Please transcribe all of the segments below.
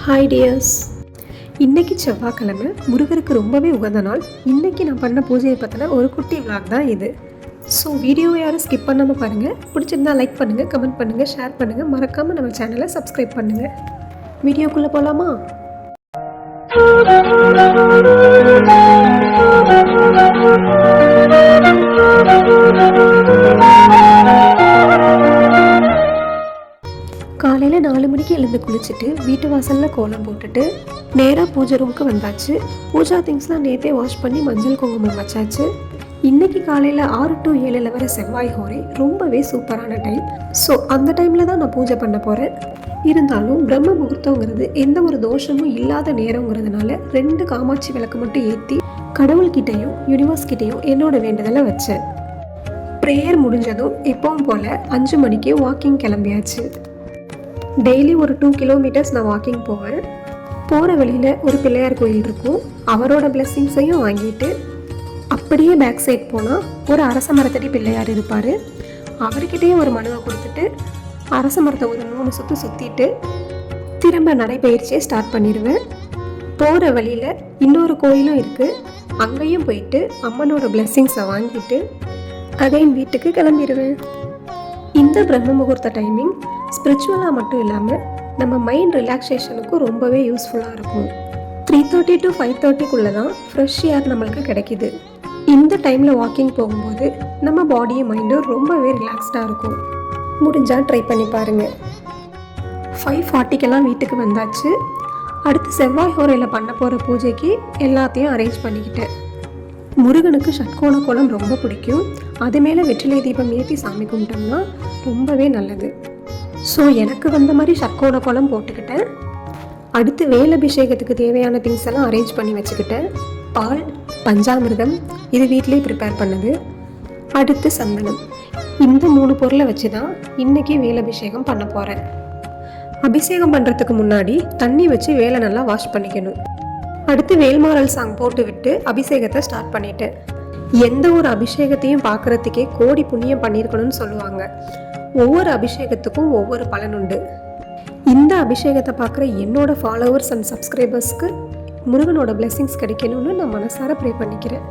Hi tears, இன்றைக்கி செவ்வாய்க்கிழமை, முருகருக்கு ரொம்பவே உகந்த நாள். இன்றைக்கி நான் பண்ண பூஜையை பற்றின ஒரு குட்டி விளாக் தான் இது. ஸோ வீடியோவை யாரும் ஸ்கிப் பண்ணாமல் பாருங்கள். பிடிச்சிருந்தா லைக் பண்ணுங்கள், கமெண்ட் பண்ணுங்கள், ஷேர் பண்ணுங்கள். மறக்காமல் நம்ம சேனலை சப்ஸ்கிரைப் பண்ணுங்கள். வீடியோக்குள்ளே போகலாமா? காலையில் 4 மணிக்கு எழுந்து குளிச்சுட்டு வீட்டு வாசலில் கோலம் போட்டுட்டு நேராக பூஜை ரூமுக்கு வந்தாச்சு. பூஜா திங்ஸ்லாம் நேற்றே வாஷ் பண்ணி மஞ்சள் குங்குமம் வச்சாச்சு. இன்றைக்கி காலையில் 6 to 7 வர செவ்வாய் ஹோரை ரொம்பவே சூப்பரான டைம். ஸோ அந்த டைமில் தான் நான் பூஜை பண்ண போகிறேன். இருந்தாலும் பிரம்ம முகூர்த்தங்கிறது எந்த ஒரு தோஷமும் இல்லாத நேரங்கிறதுனால 2 காமாட்சி விளக்கு மட்டும் ஏற்றி கடவுள்கிட்டையும் யூனிவர்ஸ் கிட்டையும் என்னோட வேண்டுதலை வச்சேன். ப்ரேயர் முடிஞ்சதும் எப்பவும் போல் 5 மணிக்கு வாக்கிங் கிளம்பியாச்சு. டெய்லி ஒரு 2 கிலோமீட்டர்ஸ் நான் வாக்கிங் போவேன். போகிற வழியில் ஒரு பிள்ளையார் கோயில் இருக்கும். அவரோட பிளெஸ்ஸிங்ஸையும் வாங்கிட்டு அப்படியே பேக் சைட் போனால் ஒரு அரச மரத்தடி பிள்ளையார் இருப்பார். அவர்கிட்டயே ஒரு மனுவை கொடுத்துட்டு அரச மரத்தை ஒரு 3 சுற்று சுற்றிட்டு திரும்ப நடைபயிற்சியை ஸ்டார்ட் பண்ணிடுவேன். போகிற வழியில் இன்னொரு கோயிலும் இருக்குது. அங்கேயும் போயிட்டு அம்மனோட பிளெஸ்ஸிங்ஸை வாங்கிட்டு அகைன் வீட்டுக்கு கிளம்பிடுவேன். இந்த பிரம்ம முகூர்த்த டைமிங் ஸ்பிரிச்சுவலாக மட்டும் இல்லாமல் நம்ம மைண்ட் ரிலாக்ஸேஷனுக்கும் ரொம்பவே யூஸ்ஃபுல்லாக இருக்கும். 3:30 to 5:30 தான் ஃப்ரெஷ் ஏர் நம்மளுக்கு கிடைக்கிது. இந்த டைமில் வாக்கிங் போகும்போது நம்ம பாடியும் மைண்டும் ரொம்பவே ரிலாக்ஸ்டாக இருக்கும். முடிஞ்சால் ட்ரை பண்ணி பாருங்கள். 5:40 வீட்டுக்கு வந்தாச்சு. அடுத்து செவ்வாய் ஹோரையில் பண்ண போகிற பூஜைக்கு எல்லாத்தையும் அரேஞ்ச் பண்ணிக்கிட்டேன். முருகனுக்கு ஷட்கோண கோலம் ரொம்ப பிடிக்கும். அது மேலே வெற்றிலை தீபம் ஏற்றி சாமி கும்பிட்டோம்னா ரொம்பவே நல்லது. ஸோ எனக்கு வந்த மாதிரி ஷட்கோண கோலம் போட்டுக்கிட்டேன். அடுத்து வேலபிஷேகத்துக்கு தேவையான திங்ஸ் எல்லாம் அரேஞ்ச் பண்ணி வச்சுக்கிட்டேன். பால், பஞ்சாமிர்தம் இது வீட்டிலே ப்ரிப்பேர் பண்ணது. அடுத்து சந்தனம். இந்த 3 பொருளை வச்சு தான் இன்றைக்கி வேலபிஷேகம் பண்ண போகிறேன். அபிஷேகம் பண்ணுறதுக்கு முன்னாடி தண்ணி வச்சு வேலை நல்லா வாஷ் பண்ணிக்கணும். அடுத்து வேல்மாறல் சாங் போட்டு விட்டு அபிஷேகத்தை ஸ்டார்ட் பண்ணிட்டேன். எந்த ஒரு அபிஷேகத்தையும் பார்க்குறதுக்கே கோடி புண்ணியம் பண்ணியிருக்கணும்னு சொல்லுவாங்க. ஒவ்வொரு அபிஷேகத்துக்கும் ஒவ்வொரு பலன் உண்டு. இந்த அபிஷேகத்தை பார்க்குற என்னோட ஃபாலோவர்ஸ் அண்ட் சப்ஸ்கிரைபர்ஸ்க்கு முருகனோட பிளெஸிங்ஸ் கிடைக்கணும்னு நான் மனசார ப்ரே பண்ணிக்கிறேன்.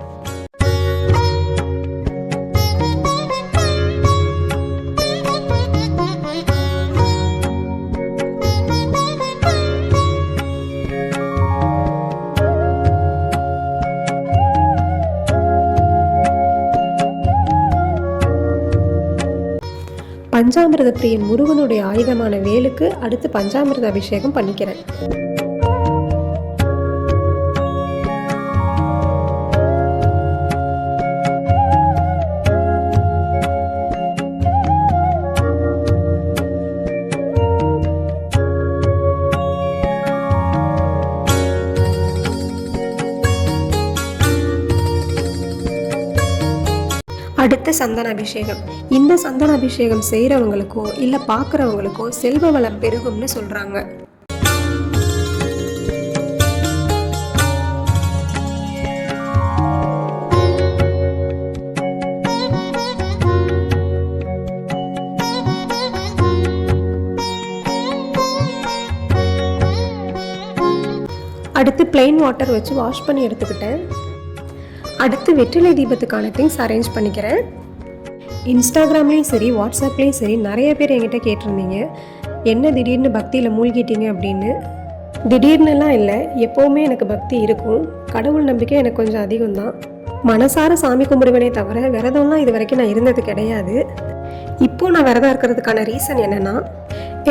பஞ்சாமிர்த பிரியன் முருகனுடைய ஆயுதமான வேலுக்கு அடுத்து பஞ்சாமிர்த அபிஷேகம் பண்ணிக்கிறேன். அடுத்து சந்தன அபிஷேகம். இந்த சந்தன அபிஷேகம் செய்கிறவங்களுக்கோ இல்லை பார்க்குறவங்களுக்கோ செல்வ வளம் பெருகும்னு சொல்கிறாங்க. அடுத்து பிளெயின் வாட்டர் வச்சு வாஷ் பண்ணி எடுத்துக்கிட்டேன். அடுத்து வெற்றிலை தீபத்துக்கான திங்ஸ் அரேஞ்ச் பண்ணிக்கிறேன். இன்ஸ்டாகிராம்லேயும் சரி வாட்ஸ்அப்லேயும் சரி நிறைய பேர் என்கிட்ட கேட்டிருந்தீங்க, என்ன திடீர்னு பக்தியில் மூழ்கிட்டீங்க அப்படின்னு. திடீர்னுலாம் இல்லை, எப்போவுமே எனக்கு பக்தி இருக்கும். கடவுள் நம்பிக்கை எனக்கு கொஞ்சம் அதிகம்தான். மனசார சாமி கும்பிடுவேனே தவிர விரதம்லாம் இது வரைக்கும் நான் இருந்தது கிடையாது. இப்போது நான் விரதம் இருக்கிறதுக்கான ரீசன் என்னென்னா,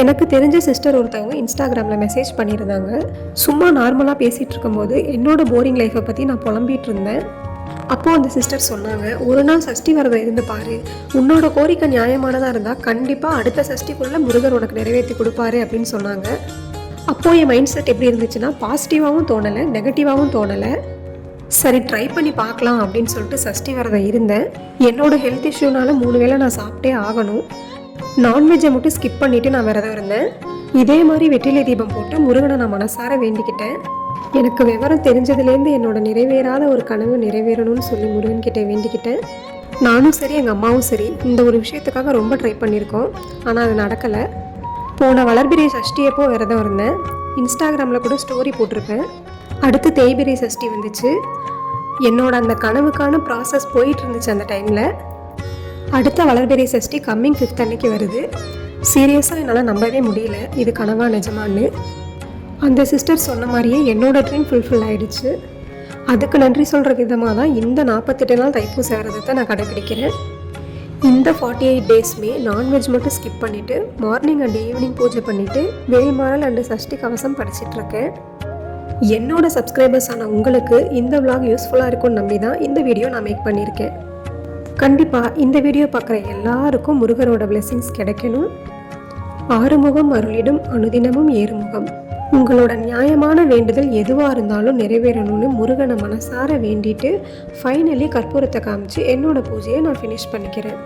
எனக்கு தெரிஞ்ச சிஸ்டர் ஒருத்தவங்க இன்ஸ்டாகிராமில் மெசேஜ் பண்ணியிருந்தாங்க. சும்மா நார்மலாக பேசிகிட்டு இருக்கும்போது என்னோட போரிங் லைஃப்பை பற்றி நான் புலம்பிகிட்டு இருந்தேன். அப்போது அந்த சிஸ்டர் சொன்னாங்க, ஒரு நாள் சஷ்டி விரதம் இருந்து பாரு, உன்னோட கோரிக்கை நியாயமானதாக இருந்தால் கண்டிப்பாக அடுத்த சஷ்டிக்குள்ளே முருகர் உனக்கு நிறைவேற்றி கொடுப்பாரு அப்படின்னு சொன்னாங்க. அப்போது என் மைண்ட் செட் எப்படி இருந்துச்சுன்னா, பாசிட்டிவாகவும் தோணலை, நெகட்டிவாகவும் தோணலை. சரி ட்ரை பண்ணி பார்க்கலாம் அப்படின்னு சொல்லிட்டு சஷ்டி விரதம் இருந்தேன். என்னோட ஹெல்த் இஷ்யூனால 3 வேளை நான் சாப்பிட்டே ஆகணும். நான்வெஜ்ஜை மட்டும் ஸ்கிப் பண்ணிவிட்டு நான் விரதம் இருந்தேன். இதே மாதிரி வெற்றிலை தீபம் போட்டு முருகனை நான் மனசார வேண்டிக்கிட்டேன். எனக்கு விவரம் தெரிஞ்சதுலேருந்து என்னோட நிறைவேறாத ஒரு கனவு நிறைவேறணும்னு சொல்லி முருகன்கிட்ட வேண்டிக்கிட்டேன். நானும் சரி எங்கள் அம்மாவும் சரி இந்த ஒரு விஷயத்துக்காக ரொம்ப ட்ரை பண்ணியிருக்கோம். ஆனால் அது நடக்கலை. போன வளர்பிறை சஷ்டியப்போ விரதம் இருந்தேன். இன்ஸ்டாகிராமில் கூட ஸ்டோரி போட்டிருப்பேன். அடுத்து தேய்பிரை சஷ்டி வந்துச்சு. என்னோட அந்த கனவுக்கான ப்ராசஸ் போயிட்டு இருந்துச்சு அந்த டைமில். அடுத்த வளர்பிறை சஷ்டி கம்மிங் 5th அன்னைக்கு வருது. சீரியஸாக என்னால் நம்பவே முடியல இது கனவா நிஜமான்னு. அந்த சிஸ்டர் சொன்ன மாதிரியே என்னோட ட்ரீம் ஃபுல்ஃபில் ஆகிடுச்சு. அதுக்கு நன்றி சொல்கிற விதமாக தான் இந்த 48 நாள் தைப்பூச விரதத்தை நான் கடைப்பிடிக்கிறேன். இந்த 48 டேஸ்மே நான்வெஜ் மட்டும் ஸ்கிப் பண்ணிவிட்டு மார்னிங் அண்ட் ஈவினிங் பூஜை பண்ணிவிட்டு வேல்மாறல் அண்டு சஷ்டி கவசம் படிச்சிட்ருக்கேன். என்னோட சப்ஸ்கிரைபர்ஸ் ஆன உங்களுக்கு இந்த விலாக் யூஸ்ஃபுல்லாக இருக்கும்னு நம்பி தான் இந்த வீடியோ நான் மேக் பண்ணியிருக்கேன். கண்டிப்பாக இந்த வீடியோ பார்க்குற எல்லாருக்கும் முருகரோட பிளெஸிங்ஸ் கிடைக்கணும். ஆறுமுகம் அருளிடும் அனுதினமும் ஏறுமுகம். உங்களோட நியாயமான வேண்டுதல் எதுவாக இருந்தாலும் நிறைவேறணும்னு முருகனை மனசார வேண்டிட்டு ஃபைனலி கற்பூரத்தை காமிச்சு என்னோட பூஜையை நான் ஃபினிஷ் பண்ணிக்கிறேன்.